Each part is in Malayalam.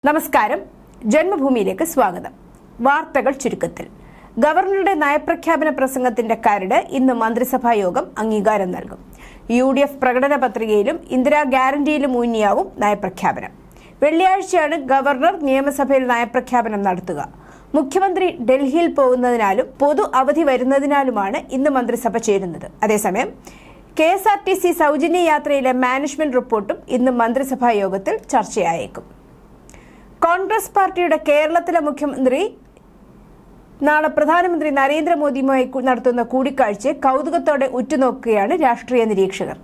നമസ്കാരം. ജന്മഭൂമിയിലേക്ക് സ്വാഗതം. വാർത്തകൾ ചുരുക്കത്തിൽ. ഗവർണറുടെ നയപ്രഖ്യാപന പ്രസംഗത്തിന്റെ കരട് ഇന്ന് മന്ത്രിസഭാ യോഗം അംഗീകാരം നൽകും. UDF പ്രകടന പത്രികയിലും ഇന്ദിരാ ഗ്യാരണ്ടിയിലും ഊന്നിയാവും നയപ്രഖ്യാപനം. വെള്ളിയാഴ്ചയാണ് ഗവർണർ നിയമസഭയിൽ നയപ്രഖ്യാപനം നടത്തുക. മുഖ്യമന്ത്രി ഡൽഹിയിൽ പോകുന്നതിനാലും പൊതു അവധി വരുന്നതിനാലുമാണ് ഇന്ന് മന്ത്രിസഭ ചേരുന്നത്. അതേസമയം KSRTC സൗജന്യ യാത്രയിലെ മാനേജ്മെന്റ് റിപ്പോർട്ടും ഇന്ന് മന്ത്രിസഭാ യോഗത്തിൽ ചർച്ചയായേക്കും. കോൺഗ്രസ് പാർട്ടിയുടെ കേരളത്തിലെ മുഖ്യമന്ത്രി നാളെ പ്രധാനമന്ത്രി നരേന്ദ്രമോദിയുമായി നടത്തുന്ന കൂടിക്കാഴ്ചയെ കൗതുകത്തോടെ ഉറ്റുനോക്കുകയാണ് രാഷ്ട്രീയ നിരീക്ഷകർ.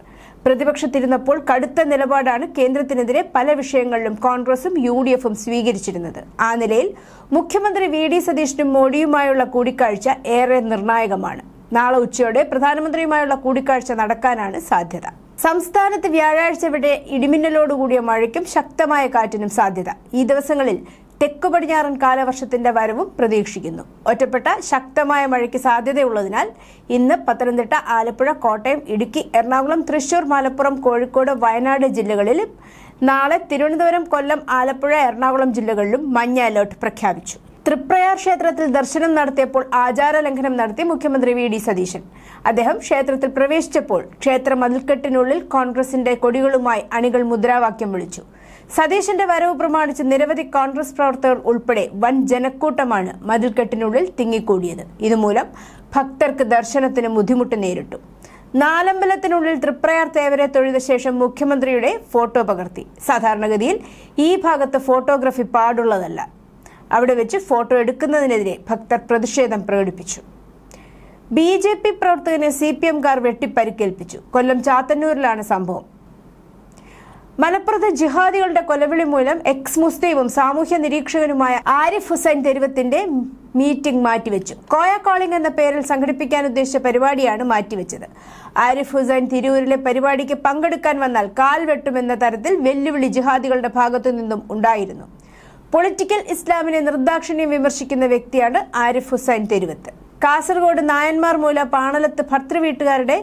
പ്രതിപക്ഷത്തിരുന്നപ്പോൾ കടുത്ത നിലപാടാണ് കേന്ദ്രത്തിനെതിരെ പല വിഷയങ്ങളിലും കോൺഗ്രസും UDFും സ്വീകരിച്ചിരുന്നത്. ആ നിലയിൽ മുഖ്യമന്ത്രി VD സതീശനും മോഡിയുമായുള്ള കൂടിക്കാഴ്ച ഏറെ നിർണായകമാണ്. നാളെ ഉച്ചയോടെ പ്രധാനമന്ത്രിയുമായുള്ള കൂടിക്കാഴ്ച നടക്കാനാണ് സാധ്യത. സംസ്ഥാനത്ത് വ്യാഴാഴ്ച ഇവിടെ ഇടിമിന്നലോടുകൂടിയ മഴയ്ക്കും ശക്തമായ കാറ്റിനും സാധ്യത. ഈ ദിവസങ്ങളിൽ തെക്കു പടിഞ്ഞാറൻ കാലവർഷത്തിന്റെ വരവും പ്രതീക്ഷിക്കുന്നു. ഒറ്റപ്പെട്ട ശക്തമായ മഴയ്ക്ക് സാധ്യതയുള്ളതിനാൽ ഇന്ന് പത്തനംതിട്ട, ആലപ്പുഴ, കോട്ടയം, ഇടുക്കി, എറണാകുളം, തൃശൂർ, മലപ്പുറം, കോഴിക്കോട്, വയനാട് ജില്ലകളിലും നാളെ തിരുവനന്തപുരം, കൊല്ലം, ആലപ്പുഴ, എറണാകുളം ജില്ലകളിലും മഞ്ഞ അലർട്ട് പ്രഖ്യാപിച്ചു. തൃപ്രയാർ ക്ഷേത്രത്തിൽ ദർശനം നടത്തിയപ്പോൾ ആചാരലംഘനം നടത്തി മുഖ്യമന്ത്രി VD സതീശൻ. അദ്ദേഹം ക്ഷേത്രത്തിൽ പ്രവേശിച്ചപ്പോൾ ക്ഷേത്ര മതിൽക്കെട്ടിനുള്ളിൽ കോൺഗ്രസിന്റെ കൊടികളുമായി അണികൾ മുദ്രാവാക്യം വിളിച്ചു. സതീശന്റെ വരവ് പ്രമാണിച്ച് നിരവധി കോൺഗ്രസ് പ്രവർത്തകർ ഉൾപ്പെടെ വൻ ജനക്കൂട്ടമാണ് മതിൽക്കെട്ടിനുള്ളിൽ തിങ്ങിക്കൂടിയത്. ഇതുമൂലം ഭക്തർക്ക് ദർശനത്തിന് ബുദ്ധിമുട്ട് നേരിട്ടു. നാലമ്പലത്തിനുള്ളിൽ തൃപ്രയാർ തേവരെ തൊഴുത ശേഷം മുഖ്യമന്ത്രിയുടെ ഫോട്ടോ പകർത്തി. സാധാരണഗതിയിൽ ഈ ഭാഗത്ത് ഫോട്ടോഗ്രാഫി പാടുള്ളതല്ല. അവിടെ വെച്ച് ഫോട്ടോ എടുക്കുന്നതിനെതിരെ ഭക്തർ പ്രതിഷേധം പ്രകടിപ്പിച്ചു. BJP പ്രവർത്തകനെ CPM-കാർ വെട്ടിപ്പരിക്കേൽപ്പിച്ചു. കൊല്ലം ചാത്തന്നൂരിലാണ് സംഭവം. മലപ്പുറത്ത് ജിഹാദികളുടെ കൊലവിളി മൂലം എക്സ് മുസ്ലിമും സാമൂഹ്യ നിരീക്ഷകനുമായ ആരിഫ് ഹുസൈൻ തെരുവത്തിന്റെ മീറ്റിംഗ് മാറ്റിവെച്ചു. കോയ കോളിംഗ് എന്ന പേരിൽ സംഘടിപ്പിക്കാൻ ഉദ്ദേശിച്ച പരിപാടിയാണ് മാറ്റിവെച്ചത്. ആരിഫ് ഹുസൈൻ തിരൂരിലെ പരിപാടിക്ക് പങ്കെടുക്കാൻ വന്നാൽ കാൽ വെട്ടുമെന്ന തരത്തിൽ വെല്ലുവിളി ജിഹാദികളുടെ ഭാഗത്തു നിന്നും ഉണ്ടായിരുന്നു. പൊളിറ്റിക്കൽ ഇസ്ലാമിനെ നിർദാക്ഷിണ്യം വിമർശിക്കുന്ന വ്യക്തിയാണ് ആരിഫ് ഹുസൈൻ തെരുവത്ത്. കാസർഗോഡ് നായന്മാർ മൂല പാണലത്ത് ഭർത്തൃവീട്ടുകാരുടെ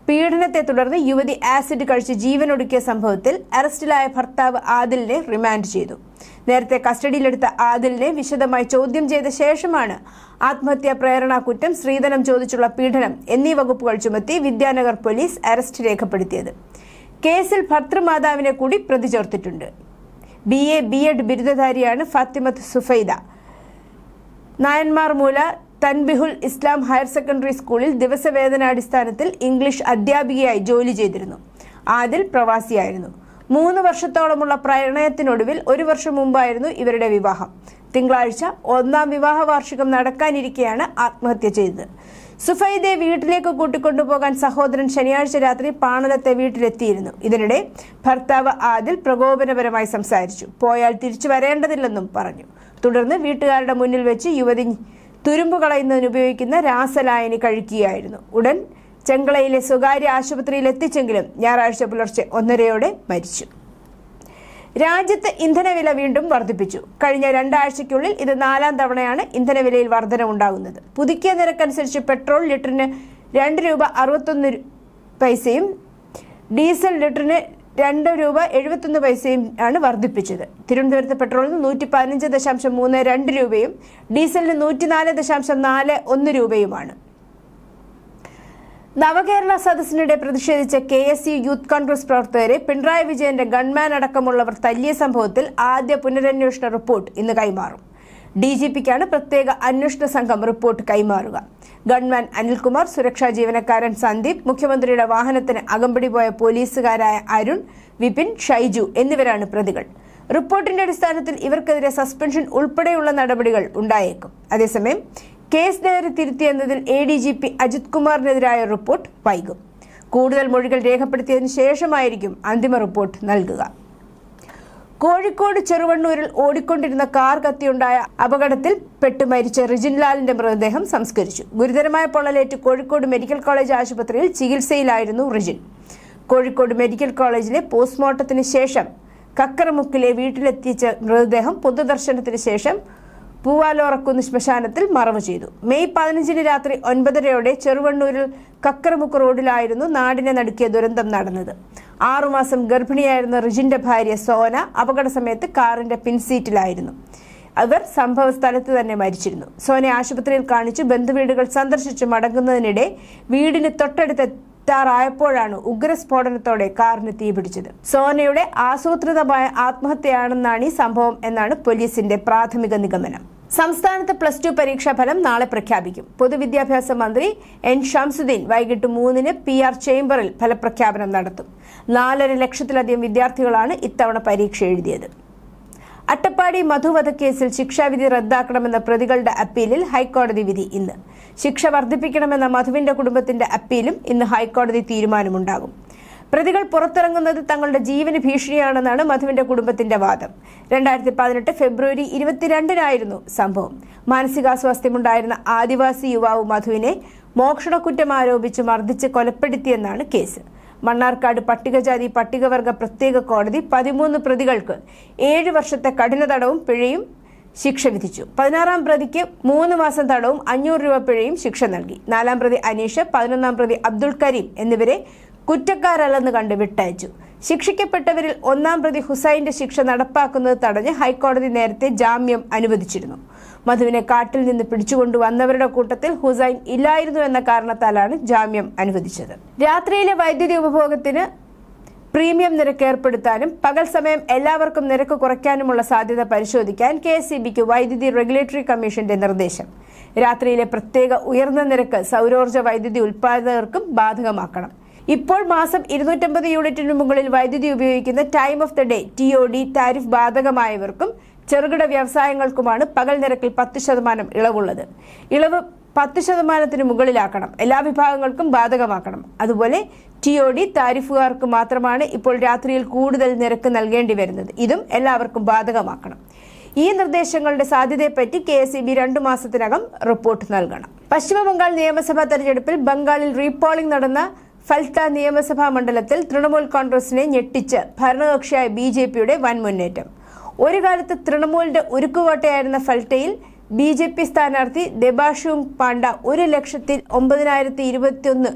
പീഡനത്തെ തുടർന്ന് യുവതി ആസിഡ് കഴിച്ച് ജീവനൊടുക്കിയ സംഭവത്തിൽ അറസ്റ്റിലായ ഭർത്താവ് ആദിലിനെ റിമാൻഡ് ചെയ്തു. നേരത്തെ കസ്റ്റഡിയിലെടുത്ത ആദിലിനെ വിശദമായി ചോദ്യം ചെയ്ത ശേഷമാണ് ആത്മഹത്യാ പ്രേരണാ കുറ്റം, സ്ത്രീധനം ചോദിച്ചുള്ള പീഡനം എന്നീ വകുപ്പുകൾ ചുമത്തി വിദ്യാനഗർ പോലീസ് അറസ്റ്റ് രേഖപ്പെടുത്തിയത്. കേസിൽ ഭർത്തൃമാതാവിനെ കൂടി പ്രതി ചേർത്തിട്ടുണ്ട്. BA B.Ed ബിരുദധാരിയാണ് Fathimath സുഫൈദ. നായന്മാർ മൂല തൻബിഹുൽ ഇസ്ലാം ഹയർ സെക്കൻഡറി സ്കൂളിൽ ദിവസവേതനാടിസ്ഥാനത്തിൽ ഇംഗ്ലീഷ് അധ്യാപികയായി ജോലി ചെയ്തിരുന്നു. ആദിൽ പ്രവാസിയായിരുന്നു. 3 വർഷത്തോളമുള്ള പ്രണയത്തിനൊടുവിൽ 1 വർഷം മുമ്പായിരുന്നു ഇവരുടെ വിവാഹം. തിങ്കളാഴ്ച 1ാം വിവാഹ വാർഷികം നടക്കാനിരിക്കെയാണ് ആത്മഹത്യ ചെയ്തത്. സുഫൈദയെ വീട്ടിലേക്ക് കൂട്ടിക്കൊണ്ടുപോകാൻ സഹോദരൻ ശനിയാഴ്ച രാത്രി പാണലത്തെ വീട്ടിലെത്തിയിരുന്നു. ഇതിനിടെ ഭർത്താവ് ആദിൽ പ്രകോപനപരമായി സംസാരിച്ചു. പോയാൽ തിരിച്ചു വരേണ്ടതില്ലെന്നും പറഞ്ഞു. തുടർന്ന് വീട്ടുകാരുടെ മുന്നിൽ വെച്ച് യുവതി തുരുമ്പ് കളയുന്നതിന് ഉപയോഗിക്കുന്ന രാസലായനി കഴിക്കുകയായിരുന്നു. ഉടൻ ചെങ്കളയിലെ സ്വകാര്യ ആശുപത്രിയിൽ എത്തിച്ചെങ്കിലും ഞായറാഴ്ച പുലർച്ചെ 1:30-ഓടെ മരിച്ചു. രാജ്യത്ത് ഇന്ധനവില വീണ്ടും വർദ്ധിപ്പിച്ചു. കഴിഞ്ഞ 2 ആഴ്ചയ്ക്കുള്ളിൽ ഇത് 4ാം തവണയാണ് ഇന്ധനവിലയിൽ വർധനവുണ്ടാകുന്നത്. പുതുക്കിയ നിരക്കനുസരിച്ച് പെട്രോൾ ലിറ്ററിന് ₹2.61 ഡീസൽ ലിറ്ററിന് ₹2.71 ആണ് വർദ്ധിപ്പിച്ചത്. തിരുവനന്തപുരത്ത് പെട്രോളിന് 115.32 രൂപയും ഡീസലിന് 104.41 രൂപയുമാണ്. നവകേരള സദസ്സിനിടെ പ്രതിഷേധിച്ച KSU യൂത്ത് കോൺഗ്രസ് പ്രവർത്തകരെ പിണറായി വിജയന്റെ ഗൺമാൻ അടക്കമുള്ളവർ തല്ലിയ സംഭവത്തിൽ ആദ്യ പുനരന്വേഷണ റിപ്പോർട്ട് ഇന്ന് കൈമാറും. DGPക്കാണ് പ്രത്യേക അന്വേഷണ സംഘം റിപ്പോർട്ട് കൈമാറുക. ഗൺമാൻ അനിൽകുമാർ, സുരക്ഷാ ജീവനക്കാരൻ സന്ദീപ്, മുഖ്യമന്ത്രിയുടെ വാഹനത്തിന് അകമ്പടി പോയ പോലീസുകാരായ അരുൺ, വിപിൻ, ഷൈജു എന്നിവരാണ് പ്രതികൾ. റിപ്പോർട്ടിന്റെ അടിസ്ഥാനത്തിൽ ഇവർക്കെതിരെ സസ്പെൻഷൻ ഉൾപ്പെടെയുള്ള നടപടികൾ ഉണ്ടായേക്കും. അതേസമയം കേസ് ഡയറി തിരുത്തിയെന്നതിൽ ADGP അജിത് കുമാറിനെതിരായ റിപ്പോർട്ട് വൈകും. കൂടുതൽ മൊഴികൾ രേഖപ്പെടുത്തിയതിനു ശേഷമായിരിക്കും അന്തിമ റിപ്പോർട്ട് നൽകുക. കോഴിക്കോട് ചെറുവണ്ണൂരിൽ ഓടിക്കൊണ്ടിരുന്ന കാർ കത്തിയുണ്ടായ അപകടത്തിൽ പെട്ട് മരിച്ച റിജിൻലാലിന്റെ മൃതദേഹം സംസ്കരിച്ചു. ഗുരുതരമായ പൊള്ളലേറ്റ് കോഴിക്കോട് മെഡിക്കൽ കോളേജ് ആശുപത്രിയിൽ ചികിത്സയിലായിരുന്നു റിജിൻ. കോഴിക്കോട് മെഡിക്കൽ കോളേജിലെ പോസ്റ്റ്മോർട്ടത്തിന് ശേഷം കക്കറമുക്കിലെ വീട്ടിലെത്തിച്ച മൃതദേഹം പൊതുദർശനത്തിന് ശേഷം പൂവാലോറക്കുന്ന് ശ്മശാനത്തിൽ മറവ് ചെയ്തു. മെയ് 15 രാത്രി 9:30 ചെറുവണ്ണൂരിൽ കക്കറമുക്ക് റോഡിലായിരുന്നു നാടിനെ നടുക്കിയ ദുരന്തം നടന്നത്. 6 മാസം ഗർഭിണിയായിരുന്ന റിജിന്റെ ഭാര്യ സോന അപകട സമയത്ത് കാറിന്റെ പിൻസീറ്റിലായിരുന്നു. അവർ സംഭവ സ്ഥലത്ത് തന്നെ മരിച്ചിരുന്നു. സോനയെ ആശുപത്രിയിൽ കാണിച്ചു ബന്ധുവീടുകൾ സന്ദർശിച്ച് മടങ്ങുന്നതിനിടെ വീടിന് തൊട്ടടുത്തെത്താറായപ്പോഴാണ് ഉഗ്രസ്ഫോടനത്തോടെ കാറിന് തീപിടിച്ചത്. സോനയുടെ ആസൂത്രിതമായ ആത്മഹത്യയാണെന്നാണ് ഈ സംഭവം എന്നാണ് പോലീസിന്റെ പ്രാഥമിക നിഗമനം. സംസ്ഥാനത്ത് +2 പരീക്ഷാഫലം നാളെ പ്രഖ്യാപിക്കും. പൊതുവിദ്യാഭ്യാസ മന്ത്രി എൻ ഷംസുദ്ദീൻ വൈകിട്ട് 3-ന് PR ചേംബറിൽ ഫലപ്രഖ്യാപനം നടത്തും. 4.5 ലക്ഷത്തിലധികം വിദ്യാർത്ഥികളാണ് ഇത്തവണ പരീക്ഷ എഴുതിയത്. അട്ടപ്പാടി മധുവധക്കേസിൽ ശിക്ഷാവിധി റദ്ദാക്കണമെന്ന പ്രതികളുടെ അപ്പീലിൽ ഹൈക്കോടതി വിധി ഇന്ന്. ശിക്ഷ വർദ്ധിപ്പിക്കണമെന്ന മധുവിന്റെ കുടുംബത്തിന്റെ അപ്പീലും ഇന്ന് ഹൈക്കോടതി തീരുമാനമുണ്ടാകും. പ്രതികൾ പുറത്തിറങ്ങുന്നത് തങ്ങളുടെ ജീവന് ഭീഷണിയാണെന്നാണ് മധുവിന്റെ കുടുംബത്തിന്റെ വാദം. 2018 ഫെബ്രുവരി 22-നായിരുന്നു സംഭവം. മാനസികാസ്വാസ്ഥ്യമുണ്ടായിരുന്ന ആദിവാസി യുവാവ് മധുവിനെ മോഷണക്കുറ്റം ആരോപിച്ച് മർദ്ദിച്ച് കൊലപ്പെടുത്തിയെന്നാണ് കേസ്. മണ്ണാർക്കാട് പട്ടികജാതി പട്ടികവർഗ പ്രത്യേക കോടതി 13 പ്രതികൾക്ക് 7 വർഷത്തെ കഠിന തടവും പിഴയും ശിക്ഷ വിധിച്ചു. 16-ാം പ്രതിക്ക് 3 മാസം തടവും 500 രൂപ പിഴയും ശിക്ഷ നൽകി. 4-ാം പ്രതി അനീഷ്, 11-ാം പ്രതി അബ്ദുൾ കരീം എന്നിവരെ കുറ്റക്കാരല്ലെന്ന് കണ്ട് വിട്ടയച്ചു. ശിക്ഷിക്കപ്പെട്ടവരിൽ 1-ാം പ്രതി ഹുസൈന്റെ ശിക്ഷ നടപ്പാക്കുന്നത് തടഞ്ഞ് ഹൈക്കോടതി നേരത്തെ ജാമ്യം അനുവദിച്ചിരുന്നു. മധുവിനെ കാട്ടിൽ നിന്ന് പിടിച്ചുകൊണ്ടുവന്നവരുടെ കൂട്ടത്തിൽ ഹുസൈൻ ഇല്ലായിരുന്നു എന്ന കാരണത്താലാണ് ജാമ്യം അനുവദിച്ചത്. രാത്രിയിലെ വൈദ്യുതി ഉപഭോഗത്തിന് പ്രീമിയം നിരക്ക് ഏർപ്പെടുത്താനും പകൽ സമയം എല്ലാവർക്കും നിരക്ക് കുറയ്ക്കാനുമുള്ള സാധ്യത പരിശോധിക്കാൻ KSEBക്ക് വൈദ്യുതി റെഗുലേറ്ററി കമ്മീഷന്റെ നിർദ്ദേശം. രാത്രിയിലെ പ്രത്യേക ഉയർന്ന നിരക്ക് സൗരോർജ്ജ വൈദ്യുതി ഉൽപ്പാദകർക്കും ബാധകമാക്കണം. ഇപ്പോൾ മാസം 250 യൂണിറ്റിന് മുകളിൽ വൈദ്യുതി ഉപയോഗിക്കുന്ന time of the day TOD tariff ബാധകമായവർക്കും ചെറുകിട വ്യവസായങ്ങൾക്കുമാണ് പകൽ നിരക്കിൽ 10% ഇളവുള്ളത്. ഇളവ് 10% മുകളിലാക്കണം. എല്ലാ വിഭാഗങ്ങൾക്കും ബാധകമാക്കണം. അതുപോലെ TOD താരിഫുകാർക്ക് മാത്രമാണ് ഇപ്പോൾ രാത്രിയിൽ കൂടുതൽ നിരക്ക് നൽകേണ്ടി വരുന്നത്. ഇതും എല്ലാവർക്കും ബാധകമാക്കണം. ഈ നിർദ്ദേശങ്ങളുടെ സാധ്യതയെപ്പറ്റി KSEB 2 മാസത്തിനകം റിപ്പോർട്ട് നൽകണം. പശ്ചിമബംഗാൾ നിയമസഭാ തെരഞ്ഞെടുപ്പിൽ ബംഗാളിൽ റീപോളിംഗ് നടന്ന ഫൽത്ത നിയമസഭാ മണ്ഡലത്തിൽ തൃണമൂൽ കോൺഗ്രസിനെ ഞെട്ടിച്ച് ഭരണകക്ഷിയായ BJPയുടെ വൻ മുന്നേറ്റം. ഒരു കാലത്ത് തൃണമൂലിന്റെ ഉരുക്കുകോട്ടയായിരുന്ന ഫൽറ്റയിൽ BJP സ്ഥാനാർത്ഥി ദേബാഷുങ് പാണ്ഡ 1,09,021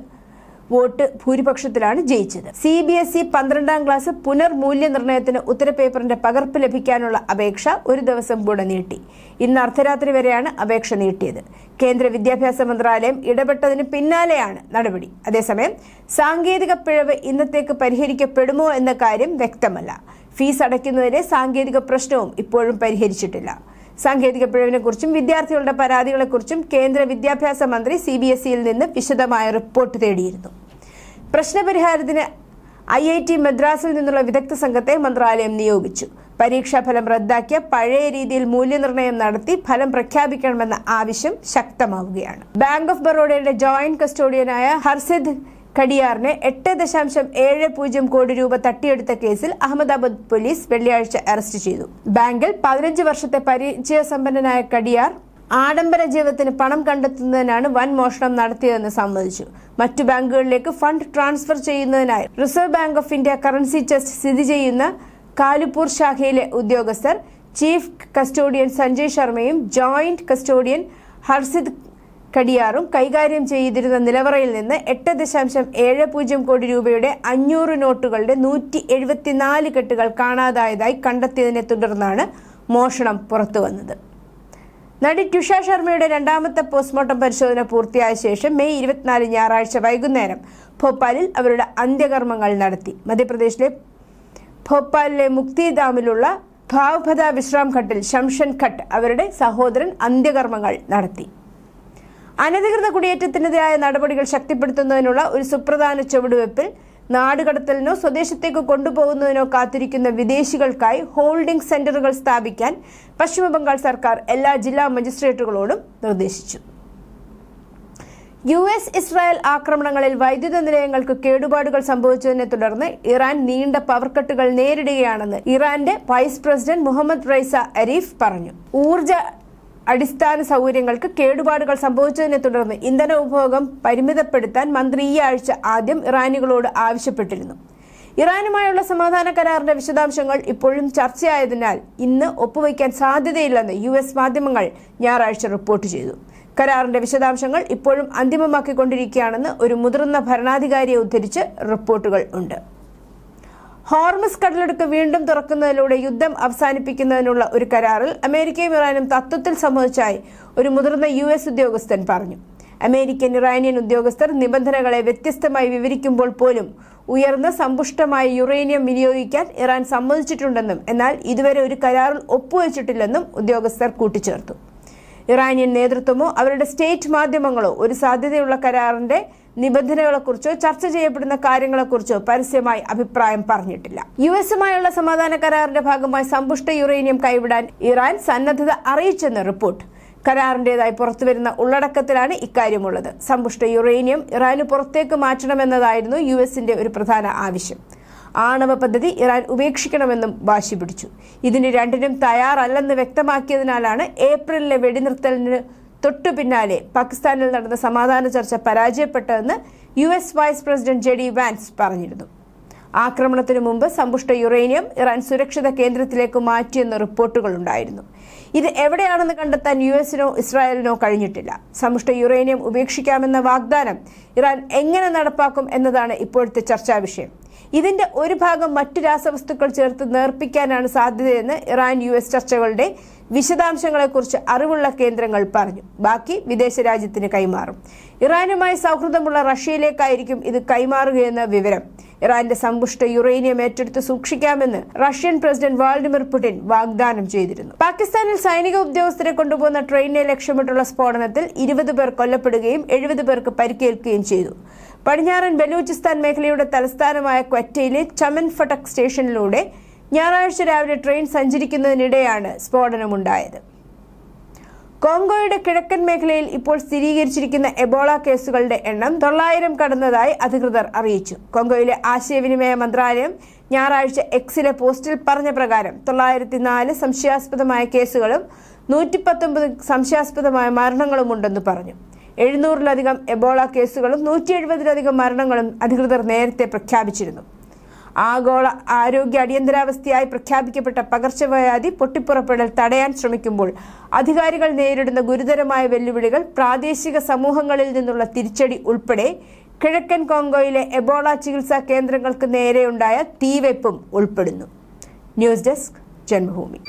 വോട്ട് ഭൂരിപക്ഷത്തിലാണ് ജയിച്ചത്. CBSE 12-ാം ക്ലാസ് പുനർമൂല്യനിർണ്ണയത്തിന് ഉത്തരപേപ്പറിന്റെ പകർപ്പ് ലഭിക്കാനുള്ള അപേക്ഷ ഒരു ദിവസം കൂടെ നീട്ടി. ഇന്ന് അർദ്ധരാത്രി വരെയാണ് അപേക്ഷ നീട്ടിയത്. കേന്ദ്ര വിദ്യാഭ്യാസ മന്ത്രാലയം ഇടപെട്ടതിന് പിന്നാലെയാണ് നടപടി. അതേസമയം സാങ്കേതിക പിഴവ് ഇന്നത്തേക്ക് പരിഹരിക്കപ്പെടുമോ എന്ന കാര്യം വ്യക്തമല്ല. ഫീസ് അടയ്ക്കുന്നതിലെ സാങ്കേതിക പ്രശ്നവും ഇപ്പോഴും പരിഹരിച്ചിട്ടില്ല. സാങ്കേതിക പിഴവിനെക്കുറിച്ചും വിദ്യാർത്ഥികളുടെ പരാതികളെക്കുറിച്ചും കേന്ദ്ര വിദ്യാഭ്യാസ മന്ത്രി CBSEയിൽ നിന്ന് വിശദമായ റിപ്പോർട്ട് തേടിയിരുന്നു. പ്രശ്നപരിഹാരത്തിന് IIT മദ്രാസിൽ നിന്നുള്ള വിദഗ്ധ സംഘത്തെ മന്ത്രാലയം നിയോഗിച്ചു. പരീക്ഷാഫലം റദ്ദാക്കിയ പഴയ രീതിയിൽ മൂല്യനിർണ്ണയം നടത്തി ഫലം പ്രഖ്യാപിക്കണമെന്ന ആവശ്യം ശക്തമാവുകയാണ്. ബാങ്ക് ഓഫ് ബറോഡയുടെ ജോയിന്റ് കസ്റ്റോഡിയനായ ഹർസിദ് കടിയാറിനെ 8.70 കോടി രൂപ തട്ടിയെടുത്ത കേസിൽ അഹമ്മദാബാദ് പോലീസ് വെള്ളിയാഴ്ച അറസ്റ്റ് ചെയ്തു. ബാങ്കിൽ 15 വർഷത്തെ പരിചയസമ്പന്നനായ കടിയാർ ആഡംബര ജീവിതത്തിന് പണം കണ്ടെത്തുന്നതിനാണ് വൻ മോഷണം നടത്തിയതെന്ന് സമ്മതിച്ചു. മറ്റു ബാങ്കുകളിലേക്ക് ഫണ്ട് ട്രാൻസ്ഫർ ചെയ്യുന്നതിനായി reserve bank of India currency chest സ്ഥിതി ചെയ്യുന്ന കാലുപൂർ ശാഖയിലെ ഉദ്യോഗസ്ഥർ ചീഫ് കസ്റ്റോഡിയൻ സഞ്ജയ് ശർമ്മയും ജോയിന്റ് കസ്റ്റോഡിയൻ ഹർസിദ് കടിയാറും കൈകാര്യം ചെയ്തിരുന്ന നിലവറയിൽ നിന്ന് 8.70 കോടി രൂപയുടെ 500 നോട്ടുകളുടെ 174 കെട്ടുകൾ കാണാതായതായി കണ്ടെത്തിയതിനെ തുടർന്നാണ് മോഷണം പുറത്തുവന്നത്. നടി ടുഷ ശർമ്മയുടെ 2ാമത്തെ പോസ്റ്റ്മോർട്ടം പരിശോധന പൂർത്തിയായ ശേഷം മെയ് 24 ഞായറാഴ്ച വൈകുന്നേരം ഭോപ്പാലിൽ അവരുടെ അന്ത്യകർമ്മങ്ങൾ നടത്തി. മധ്യപ്രദേശിലെ ഭോപ്പാലിലെ മുക്തിധാമിലുള്ള ഭാവ്ഭദ വിശ്രാം ഘട്ടിൽ ശംഷൻ ഘട്ട് അവരുടെ സഹോദരൻ അന്ത്യകർമ്മങ്ങൾ നടത്തി. അനധികൃത കുടിയേറ്റത്തിനെതിരായ നടപടികൾ ശക്തിപ്പെടുത്തുന്നതിനുള്ള ഒരു സുപ്രധാന ചുവടുവയ്പിൽ നാടുകടത്തലിനോ സ്വദേശത്തേക്ക് കൊണ്ടുപോകുന്നതിനോ കാത്തിരിക്കുന്ന വിദേശികൾക്കായി ഹോൾഡിംഗ് സെന്ററുകൾ സ്ഥാപിക്കാൻ പശ്ചിമബംഗാൾ സർക്കാർ എല്ലാ ജില്ലാ മജിസ്ട്രേറ്റുകളോടും നിർദ്ദേശിച്ചു. US ഇസ്രായേൽ ആക്രമണങ്ങളിൽ വൈദ്യുത നിലയങ്ങൾക്ക് കേടുപാടുകൾ സംഭവിച്ചതിനെ തുടർന്ന് ഇറാൻ നീണ്ട പവർ കട്ടുകൾ നേരിടുകയാണെന്ന് ഇറാന്റെ vice president Mohammad Reza Aref പറഞ്ഞു. ഊർജ അടിസ്ഥാന സൗകര്യങ്ങൾക്ക് കേടുപാടുകൾ സംഭവിച്ചതിനെ തുടർന്ന് ഇന്ധന ഉപഭോഗം പരിമിതപ്പെടുത്താൻ മന്ത്രി ഈ ആഴ്ച ആദ്യം ഇറാനികളോട് ആവശ്യപ്പെട്ടിരുന്നു. ഇറാനുമായുള്ള സമാധാന കരാറിന്റെ വിശദാംശങ്ങൾ ഇപ്പോഴും ചർച്ചയായതിനാൽ ഇന്ന് ഒപ്പുവയ്ക്കാൻ സാധ്യതയില്ലെന്ന് US മാധ്യമങ്ങൾ ഞായറാഴ്ച റിപ്പോർട്ട് ചെയ്തു. കരാറിന്റെ വിശദാംശങ്ങൾ ഇപ്പോഴും അന്തിമമാക്കിക്കൊണ്ടിരിക്കുകയാണെന്ന് ഒരു മുതിർന്ന ഭരണാധികാരിയെ ഉദ്ധരിച്ച് റിപ്പോർട്ടുകൾ ഉണ്ട്. ഹോർമസ് കടലിടുക്ക് വീണ്ടും തുറക്കുന്നതിലൂടെ യുദ്ധം അവസാനിപ്പിക്കുന്നതിനുള്ള ഒരു കരാറിൽ അമേരിക്കയും ഇറാനും തത്വത്തിൽ സമ്മതിച്ചായി ഒരു മുതിർന്ന US ഉദ്യോഗസ്ഥൻ പറഞ്ഞു. അമേരിക്കൻ ഇറാനിയൻ ഉദ്യോഗസ്ഥർ നിബന്ധനകളെ വ്യത്യസ്തമായി വിവരിക്കുമ്പോൾ പോലും ഉയർന്ന സമ്പുഷ്ടമായ യുറേനിയം വിനിയോഗിക്കാൻ ഇറാൻ സമ്മതിച്ചിട്ടുണ്ടെന്നും എന്നാൽ ഇതുവരെ ഒരു കരാറിൽ ഒപ്പുവെച്ചിട്ടില്ലെന്നും ഉദ്യോഗസ്ഥർ കൂട്ടിച്ചേർത്തു. ഇറാനിയൻ നേതൃത്വമോ അവരുടെ സ്റ്റേറ്റ് മാധ്യമങ്ങളോ ഒരു സാധ്യതയുള്ള കരാറിന്റെ നിബന്ധനകളെക്കുറിച്ചോ ചർച്ച ചെയ്യപ്പെടുന്ന കാര്യങ്ങളെക്കുറിച്ചോ പരസ്യമായി അഭിപ്രായം പറഞ്ഞിട്ടില്ല. US-ഉമായുള്ള സമാധാന കരാറിന്റെ ഭാഗമായി സമ്പുഷ്ട യുറേനിയം കൈവിടാൻ ഇറാൻ സന്നദ്ധത അറിയിച്ചെന്ന് റിപ്പോർട്ട്. കരാറിന്റേതായി പുറത്തുവരുന്ന ഉള്ളടക്കത്തിലാണ് ഇക്കാര്യമുള്ളത്. സമ്പുഷ്ട യുറേനിയം ഇറാന് പുറത്തേക്ക് മാറ്റണമെന്നതായിരുന്നു US-ന്റെ ഒരു പ്രധാന ആവശ്യം. ആണവ പദ്ധതി ഇറാൻ ഉപേക്ഷിക്കണമെന്നും വാശി പിടിച്ചു. ഇതിന് രണ്ടിനും തയ്യാറല്ലെന്ന് വ്യക്തമാക്കിയതിനാലാണ് ഏപ്രിലിലെ വെടിനിർത്തലിന് തൊട്ടു പിന്നാലെ പാകിസ്ഥാനിൽ നടന്ന സമാധാന ചർച്ച പരാജയപ്പെട്ടതെന്ന് US vice president JD Vance പറഞ്ഞിരുന്നു. ആക്രമണത്തിനു മുമ്പ് സമ്പുഷ്ട യുറേനിയം ഇറാൻ സുരക്ഷിത കേന്ദ്രത്തിലേക്ക് മാറ്റിയെന്ന റിപ്പോർട്ടുകളുണ്ടായിരുന്നു. ഇത് എവിടെയാണെന്ന് കണ്ടെത്താൻ US-നോ ഇസ്രായേലിനോ കഴിഞ്ഞിട്ടില്ല. സമ്പുഷ്ട യുറേനിയം ഉപേക്ഷിക്കാമെന്ന വാഗ്ദാനം ഇറാൻ എങ്ങനെ നടപ്പാക്കും എന്നതാണ് ഇപ്പോഴത്തെ ചർച്ചാ വിഷയം. ഇതിന്റെ ഒരു ഭാഗം മറ്റു രാസവസ്തുക്കൾ ചേർത്ത് നേർപ്പിക്കാനാണ് സാധ്യതയെന്ന് ഇറാൻ US ചർച്ചകളുടെ വിശദാംശങ്ങളെക്കുറിച്ച് അറിവുള്ള കേന്ദ്രങ്ങൾ പറഞ്ഞു. ബാക്കി വിദേശ രാജ്യത്തിന് കൈമാറും. ഇറാനുമായി സൗഹൃദമുള്ള റഷ്യയിലേക്കായിരിക്കും ഇത് കൈമാറുകയെന്ന വിവരം. ഇറാന്റെ സമ്പുഷ്ട യുറേനിയം ഏറ്റെടുത്ത് സൂക്ഷിക്കാമെന്ന് റഷ്യൻ പ്രസിഡന്റ് വ്ളാഡിമിർ പുടിൻ വാഗ്ദാനം ചെയ്തിരുന്നു. പാകിസ്ഥാനിൽ സൈനിക ഉദ്യോഗസ്ഥരെ കൊണ്ടുപോകുന്ന ട്രെയിനിനെ ലക്ഷ്യമിട്ടുള്ള സ്ഫോടനത്തിൽ 20 പേർ കൊല്ലപ്പെടുകയും 70 പേർക്ക് പരിക്കേൽക്കുകയും ചെയ്തു. പടിഞ്ഞാറൻ ബലൂചിസ്ഥാൻ മേഖലയുടെ തലസ്ഥാനമായ ക്വറ്റയിലെ ചമൻ ഫട്ടക് സ്റ്റേഷനിലൂടെ ഞായറാഴ്ച രാവിലെ ട്രെയിൻ സഞ്ചരിക്കുന്നതിനിടെയാണ് സ്ഫോടനമുണ്ടായത്. കോങ്കോയുടെ കിഴക്കൻ മേഖലയിൽ ഇപ്പോൾ സ്ഥിരീകരിച്ചിരിക്കുന്ന എബോള കേസുകളുടെ എണ്ണം 900 കടന്നതായി അധികൃതർ അറിയിച്ചു. കോങ്കോയിലെ ആശയവിനിമയ മന്ത്രാലയം ഞായറാഴ്ച എക്സിലെ പോസ്റ്റിൽ പറഞ്ഞ പ്രകാരം 904 സംശയാസ്പദമായ കേസുകളും 119 സംശയാസ്പദമായ മരണങ്ങളും ഉണ്ടെന്ന് പറഞ്ഞു. 700-ലധികം എബോള കേസുകളും 170-ലധികം മരണങ്ങളും അധികൃതർ നേരത്തെ പ്രഖ്യാപിച്ചിരുന്നു. ആഗോള ആരോഗ്യ അടിയന്തരാവസ്ഥയായി പ്രഖ്യാപിക്കപ്പെട്ട പകർച്ചവ്യാധി പൊട്ടിപ്പുറപ്പെടൽ തടയാൻ ശ്രമിക്കുമ്പോൾ അധികാരികൾ നേരിടുന്ന ഗുരുതരമായ വെല്ലുവിളികൾ പ്രാദേശിക സമൂഹങ്ങളിൽ നിന്നുള്ള തിരിച്ചടി ഉൾപ്പെടെ കിഴക്കൻ കോങ്കോയിലെ എബോള ചികിത്സാ കേന്ദ്രങ്ങൾക്ക് നേരെയുണ്ടായ തീവെപ്പും ഉൾപ്പെടുന്നു. News desk Janmabhumi.